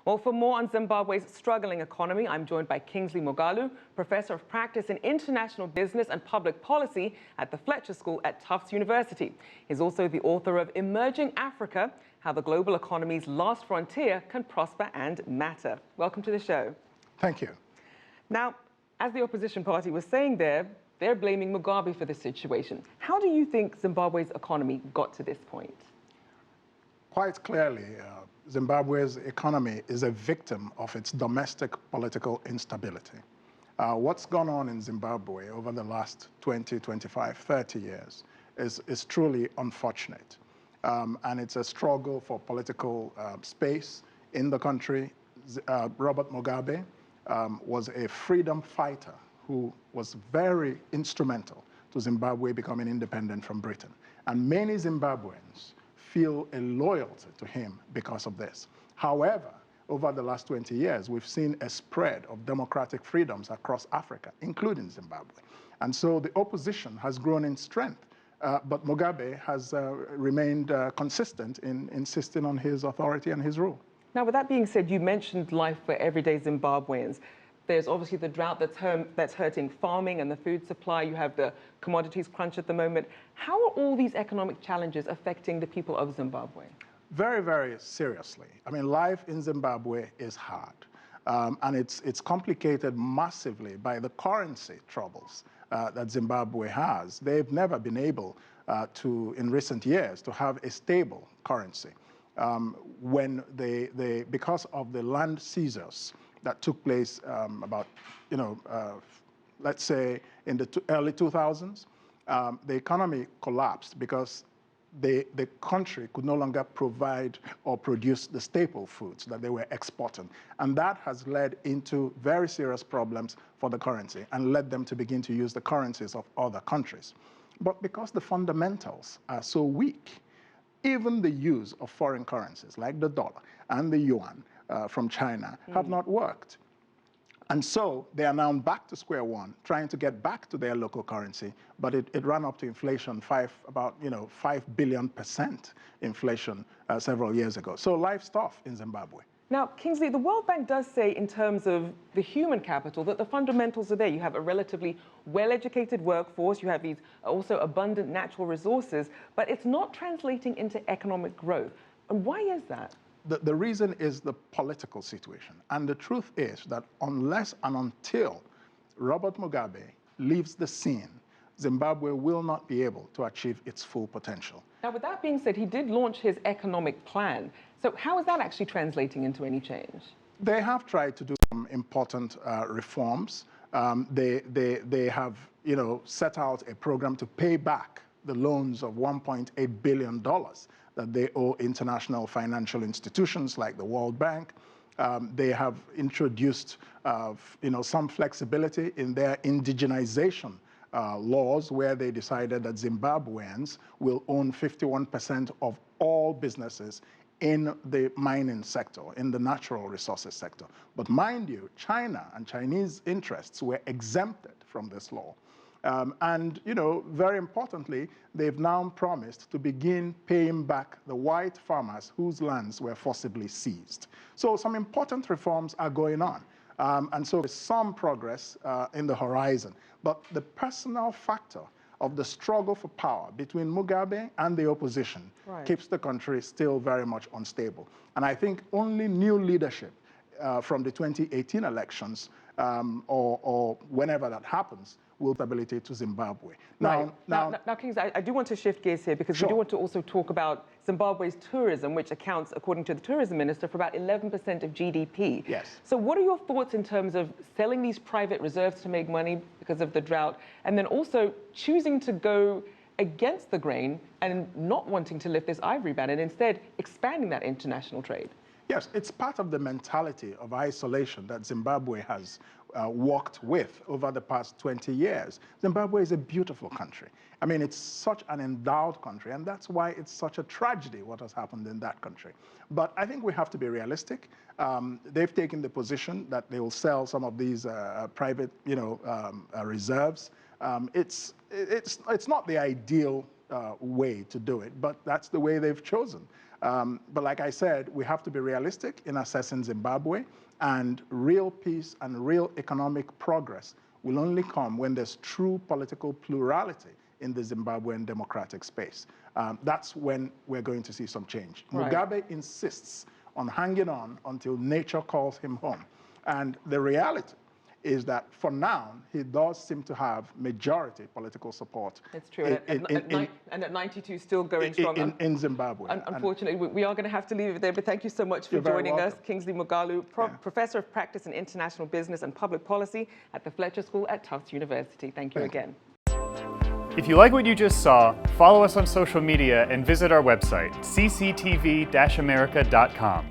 Well, for more on Zimbabwe's struggling economy, I'm joined by Kingsley Moghalu, Professor of Practice in International Business and Public Policy at the Fletcher School at Tufts University. He's also the author of Emerging Africa, How the Global Economy's Last Frontier Can Prosper and Matter. Welcome to the show. Thank you. Now, as the opposition party was saying there, they're blaming Mugabe for this situation. How do you think Zimbabwe's economy got to this point? Quite clearly, Zimbabwe's economy is a victim of its domestic political instability. What's gone on in Zimbabwe over the last 20, 25, 30 years is truly unfortunate. And it's a struggle for political space in the country. Robert Mugabe was a freedom fighter who was very instrumental to Zimbabwe becoming independent from Britain. And many Zimbabweans feel a loyalty to him because of this. However, over the last 20 years, we've seen a spread of democratic freedoms across Africa, including Zimbabwe. And so the opposition has grown in strength, but Mugabe has remained consistent in insisting on his authority and his rule. Now, with that being said, you mentioned life for everyday Zimbabweans. There's obviously the drought that's hurting farming and the food supply. You have the commodities crunch at the moment. How are all these economic challenges affecting the people of Zimbabwe? Very, very seriously. I mean, life in Zimbabwe is hard. And it's complicated massively by the currency troubles that Zimbabwe has. They've never been able to, in recent years, to have a stable currency. When because of the land seizures that took place about, let's say in the early 2000s, the economy collapsed because the country could no longer provide or produce the staple foods that they were exporting. And that has led into very serious problems for the currency and led them to begin to use the currencies of other countries. But because the fundamentals are so weak, even the use of foreign currencies like the dollar and the yuan from China have not worked. And so they are now back to square one, trying to get back to their local currency, but it ran up to inflation, about 5 billion% inflation several years ago. So life's tough in Zimbabwe. Now, Kingsley, the World Bank does say in terms of the human capital that the fundamentals are there. You have a relatively well-educated workforce, you have these also abundant natural resources, but it's not translating into economic growth. And why is that? The reason is the political situation. And the truth is that unless and until Robert Mugabe leaves the scene, Zimbabwe will not be able to achieve its full potential. Now, with that being said, he did launch his economic plan. So how is that actually translating into any change? They have tried to do some important reforms. They have, set out a program to pay back the loans of $1.8 billion that they owe international financial institutions like the World Bank. They have introduced, some flexibility in their indigenization laws, where they decided that Zimbabweans will own 51% of all businesses in the mining sector, in the natural resources sector. But mind you, China and Chinese interests were exempted from this law. And, very importantly, they've now promised to begin paying back the white farmers whose lands were forcibly seized. So some important reforms are going on. And so there's some progress in the horizon. But the personal factor of the struggle for power between Mugabe and the opposition keeps the country still very much unstable. And I think only new leadership from the 2018 elections or whenever that happens will stability to Zimbabwe. Now, Kingsley, I do want to shift gears here because we do want to also talk about Zimbabwe's tourism, which accounts, according to the tourism minister, for about 11% of GDP. Yes. So what are your thoughts in terms of selling these private reserves to make money because of the drought, and then also choosing to go against the grain and not wanting to lift this ivory ban and instead expanding that international trade? Yes, it's part of the mentality of isolation that Zimbabwe has worked with over the past 20 years. Zimbabwe is a beautiful country. I mean, it's such an endowed country, and that's why it's such a tragedy what has happened in that country. But I think we have to be realistic. They've taken the position that they will sell some of these private, reserves. It's not the ideal way to do it, but that's the way they've chosen. But like I said, we have to be realistic in assessing Zimbabwe, and real peace and real economic progress will only come when there's true political plurality in the Zimbabwean democratic space. That's when we're going to see some change. Right. Mugabe insists on hanging on until nature calls him home. And the reality is that for now, he does seem to have majority political support. It's true, and at 92 still going strong. In Zimbabwe. Unfortunately, we are going to have to leave it there, but thank you so much for joining us. Kingsley Moghalu, Professor of Practice in International Business and Public Policy at the Fletcher School at Tufts University. Thank you again. If you like what you just saw, follow us on social media and visit our website, cctv-america.com.